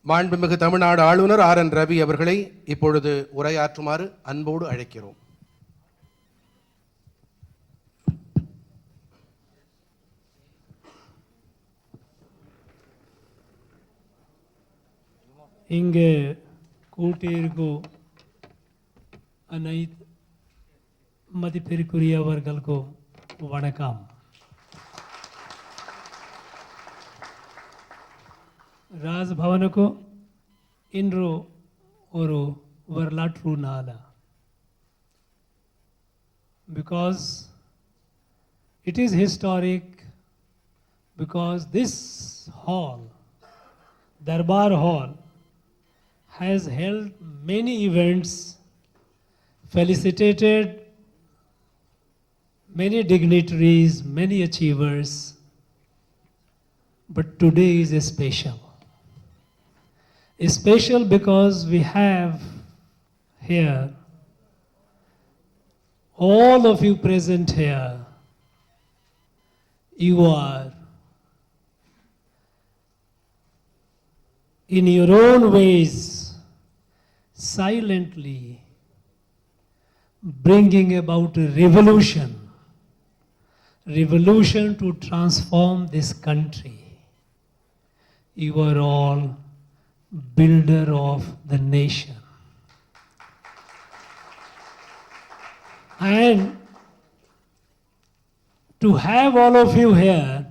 மாண்புமிகு தமிழ்நாடு ஆளுநர் Ravi அவர்களை இப்பொழுது உரையாற்றுமாறு அன்போடு அழைக்கிறோம். இங்கே கூட்டியிருக்கும் அனைத்து மதிப்பிற்குரியவர்களுக்கும் வணக்கம். ராஜ்பவனுக்கு இன்று ஒரு வரலாற்று நாள். Because it is historic, because this hall, Darbar Hall, has held many events, felicitated many dignitaries, many achievers, but today is a special. It's special because we have here, all of you present here, you are in your own ways silently bringing about a revolution to transform this country. You are all builder of the nation. And to have all of you here,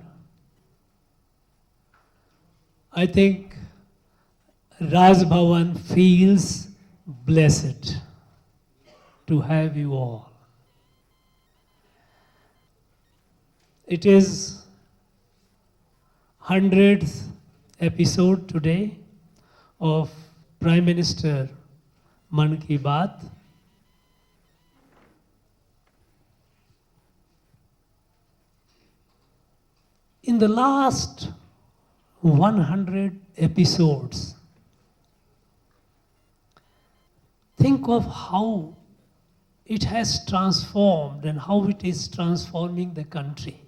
I think Rajbhavan feels blessed to have you all. It is 100th episode today of Prime Minister Man Ki Baat. In the last 100 episodes, think of how it has transformed and how it is transforming the country.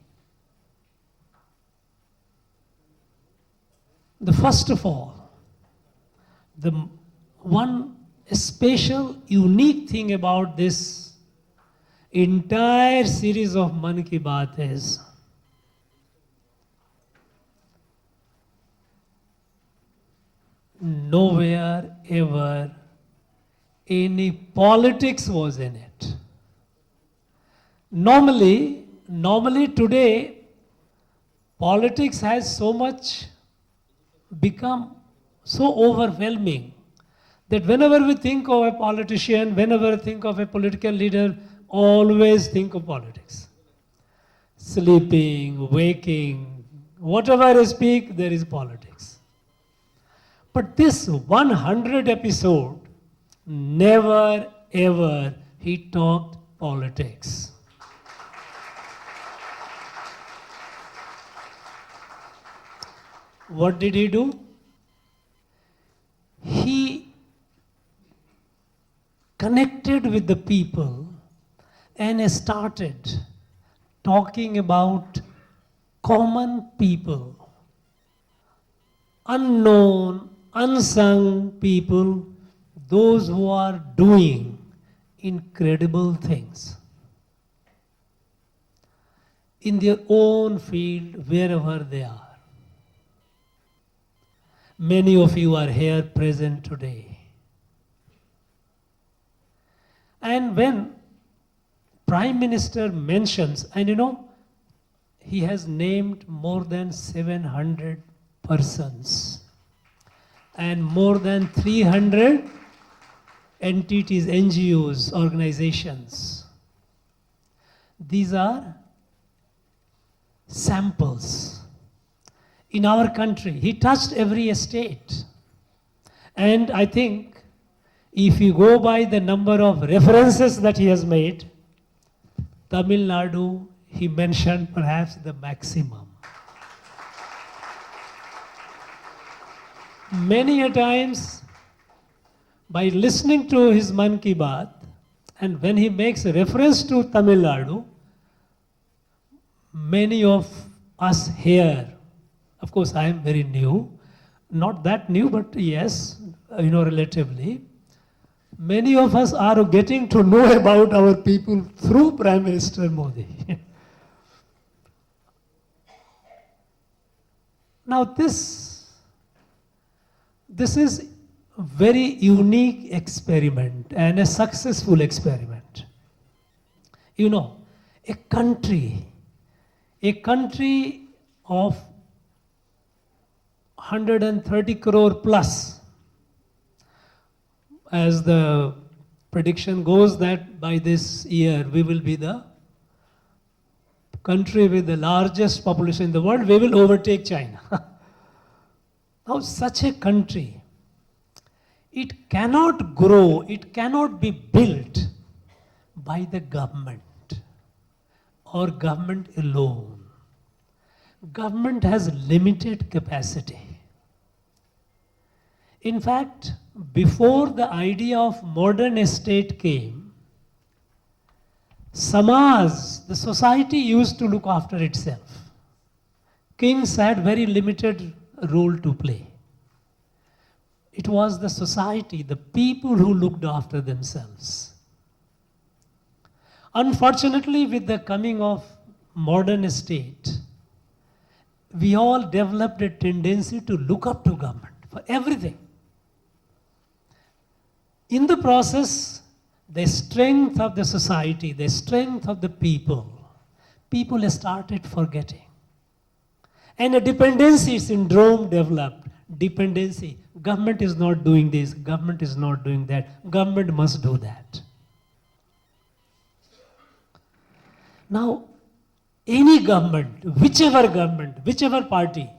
The first of all, the one special, unique thing about this entire series of Man Ki Baat is nowhere ever any politics was in it. Normally today, politics has so much become so overwhelming that whenever we think of a politician, whenever we think of a political leader, always think of politics. Sleeping, waking, whatever I speak, there is politics. But this 100 episode, never ever he talked politics. What did he do? He connected with the people and started talking about common people, unknown, unsung people, those who are doing incredible things in their own field, wherever they are. Many of you are here present today. And when Prime Minister mentions, and he has named more than 700 persons and more than 300 entities, NGOs, organizations. These are samples. In our country, he touched every state. And I think if you go by the number of references that he has made, Tamilnadu, he mentioned perhaps the maximum. Many a times, by listening to his Man Ki Baat, and when he makes a reference to Tamil Nadu, many of us here, of course I am very new, not that new, but yes, relatively. Many of us are getting to know about our people through Prime Minister Modi. Now this is a very unique experiment and a successful experiment. You know, a country of 130 crore plus, as the prediction goes that by this year we will be the country with the largest population in the world, we will overtake China. Now such a country, it cannot grow, it cannot be built by the government or government alone. Government has limited capacity. In fact, before the idea of modern state came, Samaj, the society, used to look after itself. Kings had very limited role to play. It was the society, the people who looked after themselves. Unfortunately, with the coming of modern state, we all developed a tendency to look up to government for everything. In the process, the strength of the society, the strength of the people started forgetting. And a dependency syndrome developed. Dependency. Government is not doing this, government is not doing that, government must do that. Now, any government, whichever party,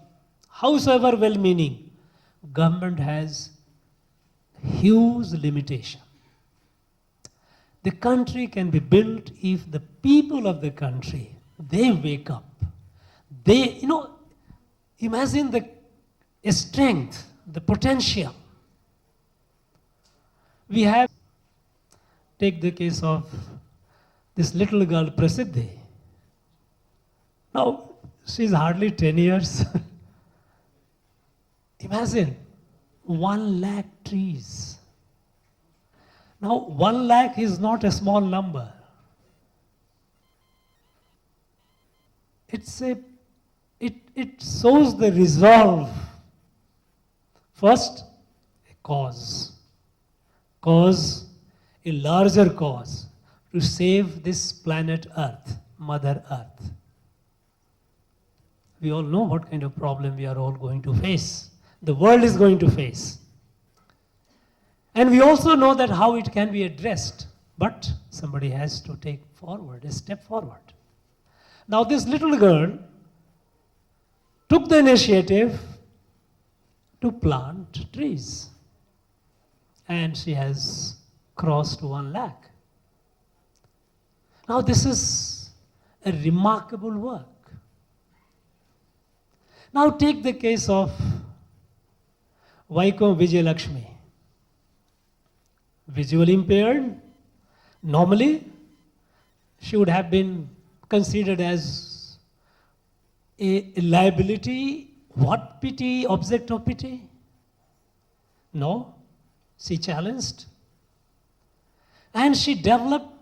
howsoever well-meaning, government has huge limitation. The country can be built if the people of the country, they wake up. They, imagine the strength, the potential. We have, take the case of this little girl, Prasiddhi. Now, she's hardly 10 years. Imagine, 1 lakh trees. Now, 1 lakh is not a small number. It shows the resolve. First, a cause, a larger cause, to save this planet Earth, Mother Earth. We all know what kind of problem we are all going to face. The world is going to face. And we also know that how it can be addressed. But somebody has to take forward, a step forward. Now this little girl took the initiative to plant trees. And she has crossed 1 lakh. Now this is a remarkable work. Now take the case of Vaikom Vijayalakshmi. Visually impaired, normally she would have been considered as a liability. What pity, object of pity? No, she challenged. And she developed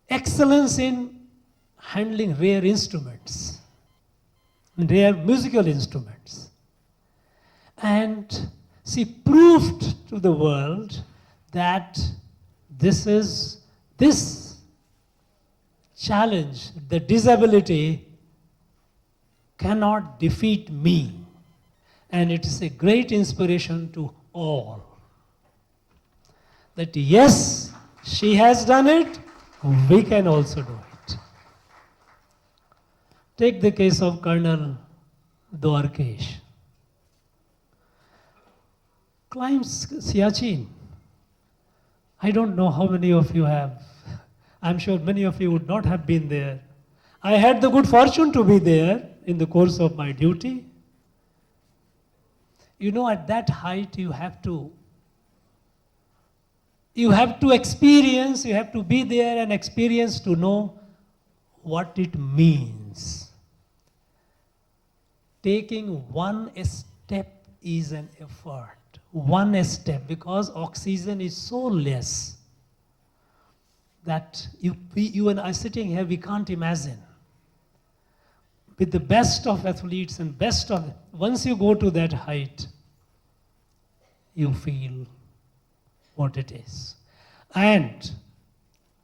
excellence in handling rare instruments, rare musical instruments. And she proved to the world that this challenge, the disability, cannot defeat me. And it is a great inspiration to all. That yes, she has done it, we can also do it. Take the case of Colonel Dwarkesh. Climbs Siachen. I don't know how many of you have. I'm sure many of you would not have been there. I had the good fortune to be there in the course of my duty. At that height you have to experience, you have to be there and experience to know what it means. taking one step is an effort. One step, because oxygen is so less that you and I sitting here, we can't imagine. With the best of athletes and once you go to that height, you feel what it is. And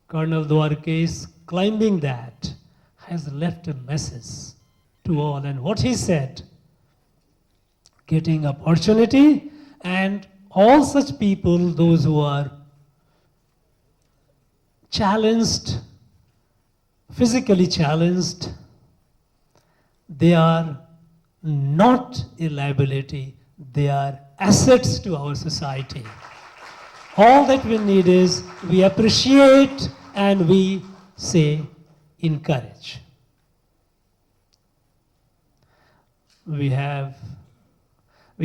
Colonel Dwarkes climbing that has left a message to all. And what he said, getting opportunity, and all such people, those who are challenged, physically challenged, they are not a liability, they are assets to our society. All that we need is we appreciate and we say encourage. We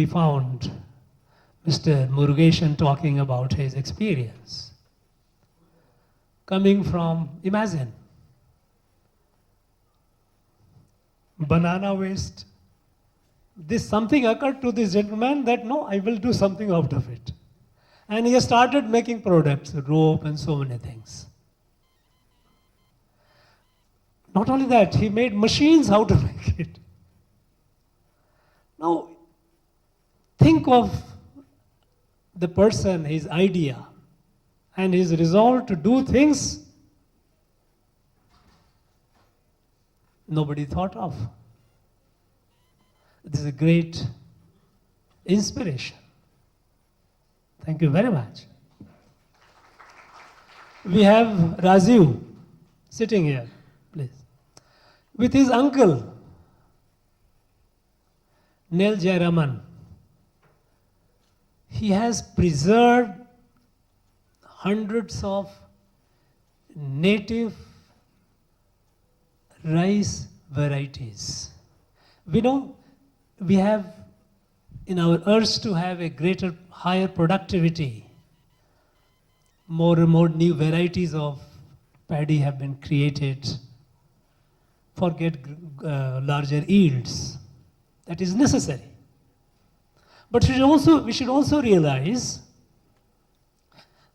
found Mr. Murugeshan talking about his experience. Coming from, imagine, banana waste. Something occurred to this gentleman that no, I will do something out of it. And he started making products, rope and so many things. Not only that, he made machines how to make it. Now, think of the person, his idea, and his resolve to do things nobody thought of. This is a great inspiration. Thank you very much. We have Rajiv sitting here, please, with his uncle, Nel Jayaraman. He has preserved hundreds of native rice varieties. We know we have in our urge to have a greater, higher productivity, more and more new varieties of paddy have been created for get larger yields. That is necessary. But we should also realize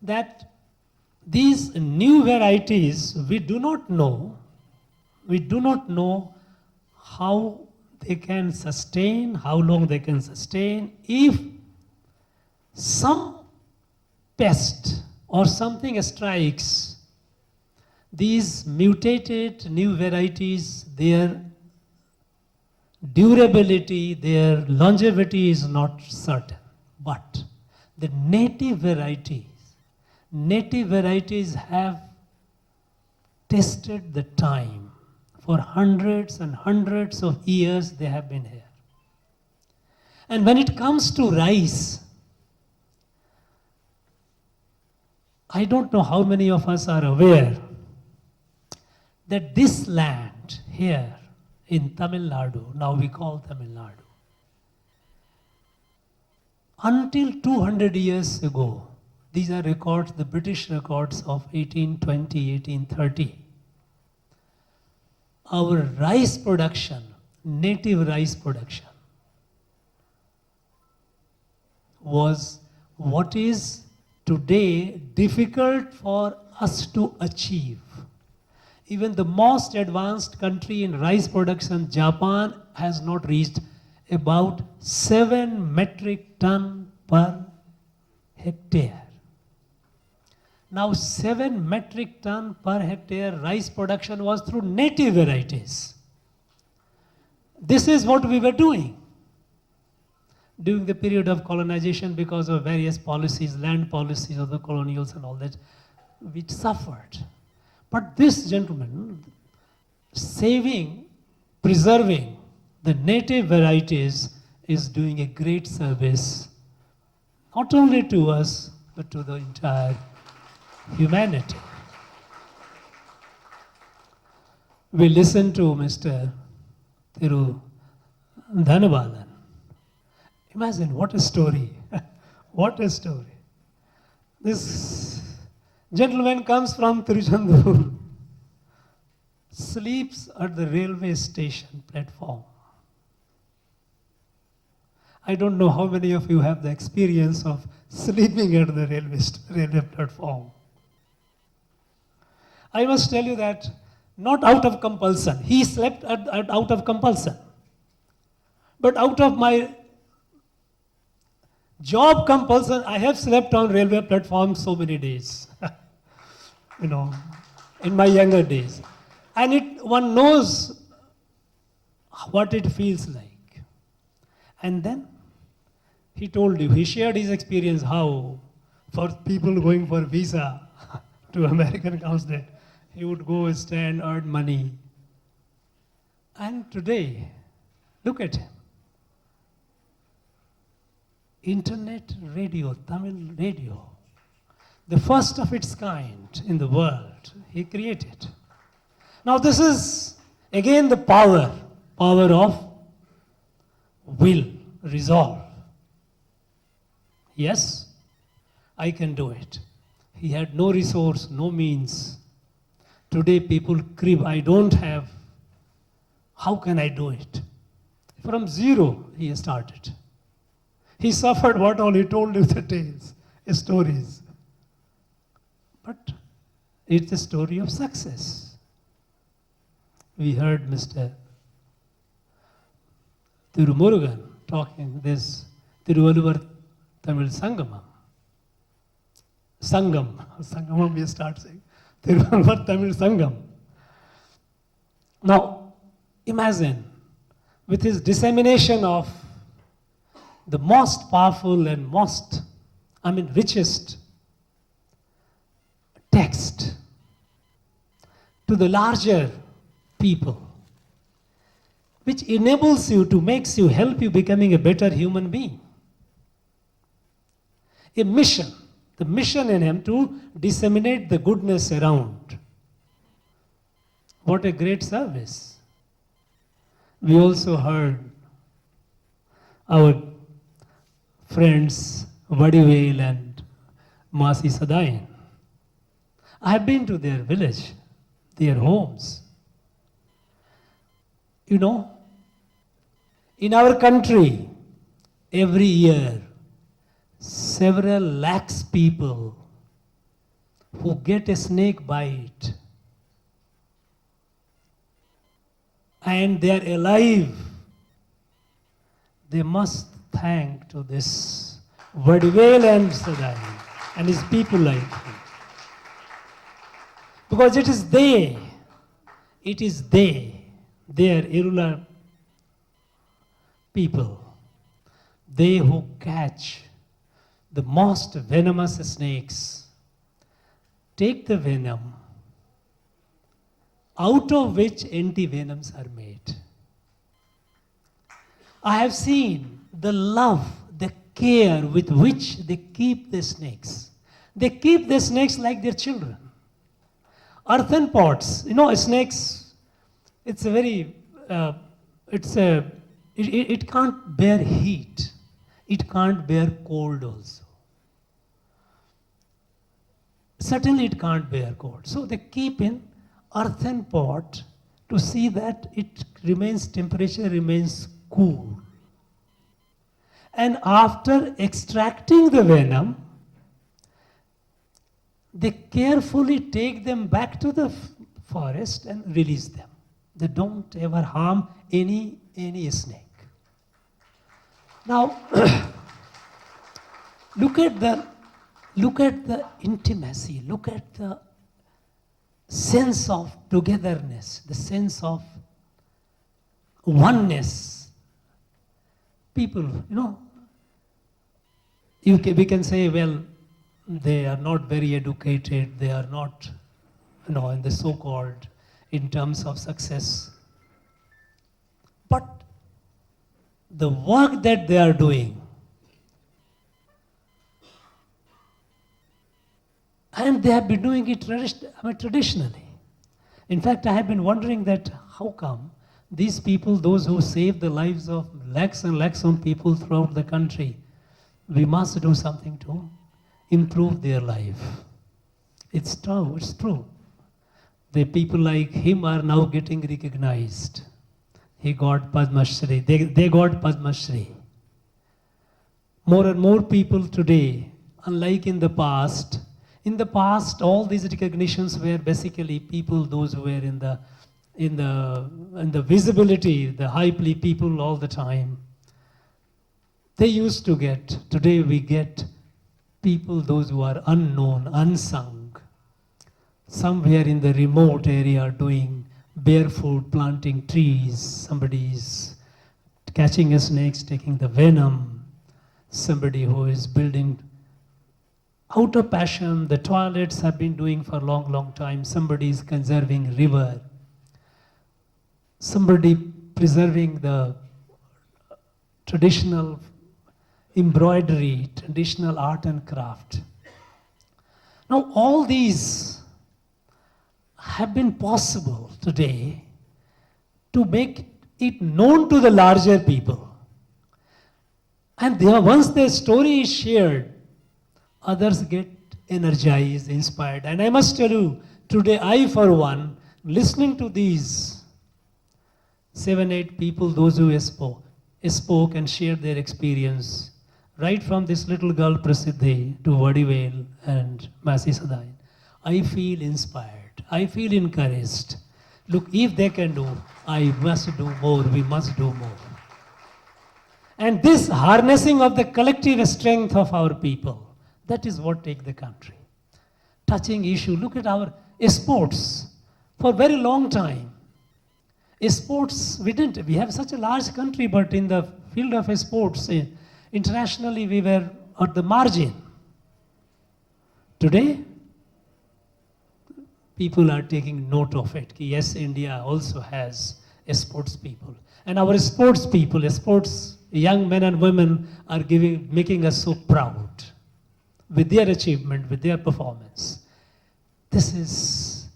that these new varieties, we do not know how they can sustain, how long they can sustain. If some pest or something strikes, these mutated new varieties, their durability, their longevity is not certain. But the native varieties have tested the time. For hundreds and hundreds of years they have been here. And when it comes to rice, I don't know how many of us are aware that this land here in Tamilnadu, now we call Tamilnadu, until 200 years ago, these are records, the British records of 1820, 1830, our rice production, native rice production, was what is today difficult for us to achieve. Even the most advanced country in rice production, Japan, has not reached about 7 metric ton per hectare. Now 7 metric ton per hectare rice production was through native varieties. This is what we were doing during the period of colonization because of various policies, land policies of the colonials and all that, which suffered. But this gentleman, preserving the native varieties, is doing a great service, not only to us, but to the entire humanity. We listen to Mr. Thiru Dhanavalan. Imagine what a story. What a story. This gentleman comes from Tiruchendur, sleeps at the railway station platform. I don't know how many of you have the experience of sleeping at the railway platform. I must tell you that not out of compulsion. He slept out of compulsion. But out of my job compulsion, I have slept on railway platforms so many days. In my younger days. And one knows what it feels like. And then he told you, he shared his experience how for people going for visa to American consulate, he would go stand, earn money. And today, look at him. Internet radio, Tamil radio, the first of its kind in the world, he created. Now this is again the power of will, resolve. Yes, I can do it. He had no resource, no means. Today people crib, I don't have. How can I do it? From zero he started. He suffered what all he told you the tales, stories. But it's a story of success. We heard Mr. Tirumurugan talking this Tiruvalluvar Tamil Sangamam. Sangamam we start saying. Tiruvalluvar Tamil Sangam. Now, imagine with his dissemination of the most powerful and richest text to the larger people, which enables you to help you becoming a better human being. A mission, the mission in him to disseminate the goodness around. What a great service. We also heard our friends Vadivel and Masi Sadayan. I have been to their village, their homes. In our country, every year, several lakhs people who get a snake bite and they are alive, they must thank to this Vadivel and Sadayan and his people like him. Because it is they, are irregular people, they who catch the most venomous snakes, take the venom, out of which anti-venoms are made. I have seen the love, the care with which they keep the snakes. They keep the snakes like their children. Earthen pots, snakes, it's a very, it can't bear heat. It can't bear cold also. Certainly it can't bear cold. So they keep in earthen pot to see that temperature remains cool. And after extracting the venom, they carefully take them back to the forest and release them. They don't ever harm any snake. Now, look at the intimacy, look at the sense of togetherness, the sense of oneness. People, we can say, well, they are not very educated, they are not, in the so-called, in terms of success. But the work that they are doing, and they have been doing it traditionally. In fact, I have been wondering that how come these people, those who save the lives of lakhs and lakhs of people throughout the country, we must do something to improve their life. It's true. The people like him are now getting recognized. He got Padma Shri. They got Padma Shri. more and more people today, unlike in the past, all these recognitions were basically people, those who were in the visibility, the high people all the time. They used to get, today we get people, those who are unknown, unsung, somewhere in the remote area doing barefoot, planting trees, somebody's catching a snake, taking the venom, somebody who is building out of passion, the toilets have been doing for a long, long time, somebody is conserving river, somebody preserving the traditional embroidery, traditional art and craft. Now all these have been possible today to make it known to the larger people. And once their story is shared, others get energized, inspired. And I must tell you, today I for one, listening to these 7-8 people, those who spoke and shared their experience, right from this little girl Prasiddhi to Vadivel and Masi Sadain, I feel inspired. I feel encouraged. Look, if they can do, I must do more, we must do more. And this harnessing of the collective strength of our people, that is what takes the country. Touching issue, look at our sports. For a very long time, sports, we have such a large country, but in the field of sports, internationally we were at the margin. Today, people are taking note of it. Yes, India also has sports people. And our sports people, sports young men and women are making us so proud with their achievement, with their performance. These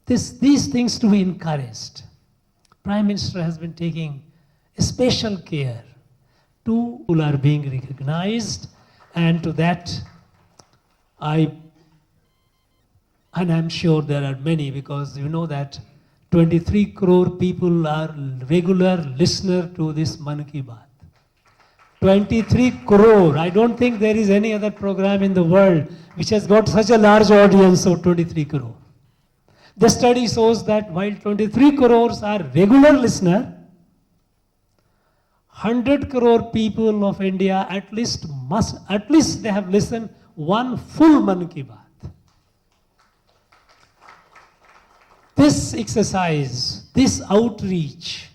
things to be encouraged. Prime Minister has been taking special care to who are being recognized, and to that and I'm sure there are many, because you know that 23 crore people are regular listener to this Mann Ki Baat. 23 crore. I don't think there is any other program in the world which has got such a large audience of 23 crore. The study shows that while 23 crores are regular listener, 100 crore people of India at least they have listened one full Mann Ki Baat. This exercise, this outreach,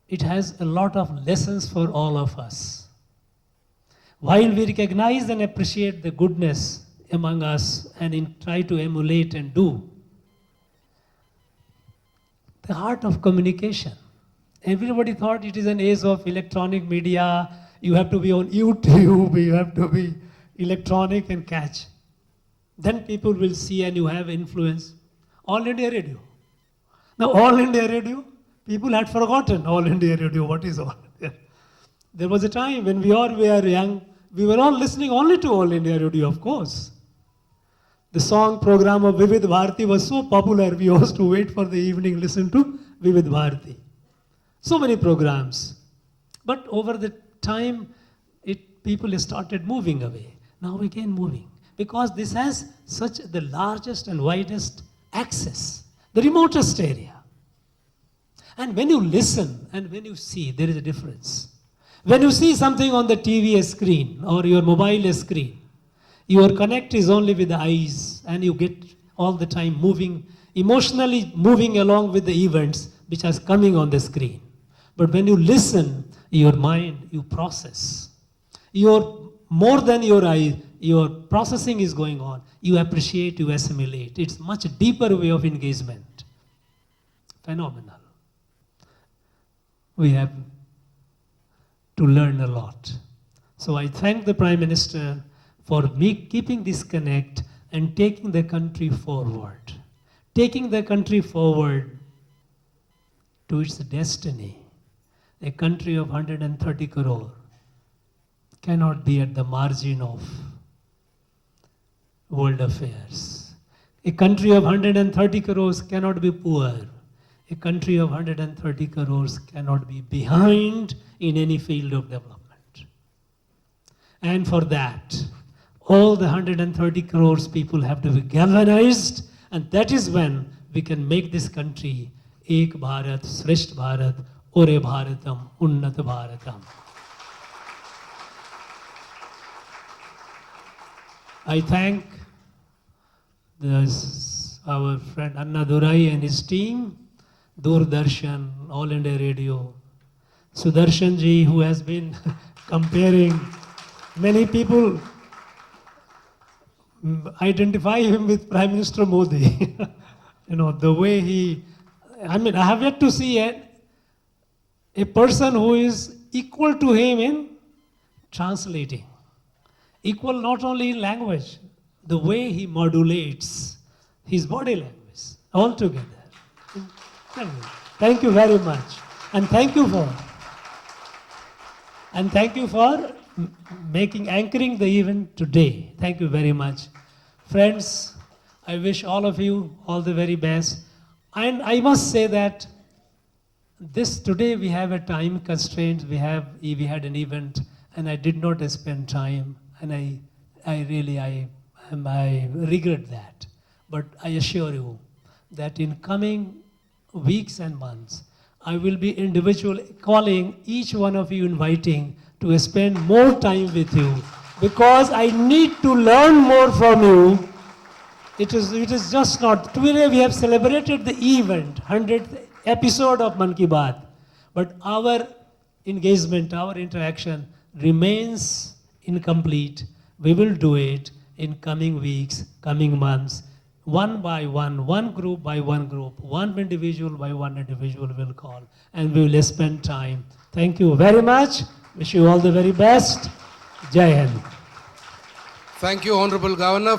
it has a lot of lessons for all of us. While we recognize and appreciate the goodness among us and try to emulate and do, the art of communication. Everybody thought it is an age of electronic media, you have to be on YouTube, you have to be electronic and catch. Then people will see and you have influence. All India Radio. Now All India Radio, people had forgotten All India Radio, what is All India? There was a time when we all were young, we were all listening only to All India Radio, of course. The song program of Vivid Bharati was so popular, we used to wait for the evening, listen to Vivid Bharati. So many programs. But over the time, people started moving away. Now again moving. Because this has such the largest and widest access, the remotest area. And when you listen and when you see, there is a difference. When you see something on the TV screen or your mobile screen, your connect is only with the eyes and you get all the time moving, emotionally moving along with the events which are coming on the screen. But when you listen, your mind, you process. More than your eye, your processing is going on. You appreciate, you assimilate. It's much deeper way of engagement. Phenomenal. We have to learn a lot. So I thank the Prime Minister for keeping this connect and taking the country forward. Taking the country forward to its destiny. A country of 130 crore cannot be at the margin of world affairs. A country of 130 crores cannot be poor. A country of 130 crores cannot be behind in any field of development. And for that, all the 130 crores people have to be galvanized, and that is when we can make this country Ek Bharat, Shreshth Bharat, Ore Bharatam, Unnat Bharatam. I thank our friend Anna Durai and his team, Doordarshan, All India Radio, Sudarshan ji, who has been comparing. Many people identify him with Prime Minister Modi. You know, the way he, I have yet to see a person who is equal to him in translating. Equal not only in language, the way he modulates his body language altogether. Thank you very much. And thank you for anchoring the event today. Thank you very much. Friends, I wish all of you all the very best. And I must say that today we have a time constraint. We had an event, and I did not spend time, and I regret that. But I assure you that in coming weeks and months, I will be individually calling each one of you, inviting to spend more time with you, because I need to learn more from you. It is just not, today we have celebrated the event, 100th episode of Mann Ki Baat, but our engagement, our interaction remains incomplete. We will do it in coming weeks, coming months, one by one group by one group, one individual by one individual will call, and we will spend time. Thank you very much. Wish you all the very best. Jai Hind. Thank you, Honorable Governor.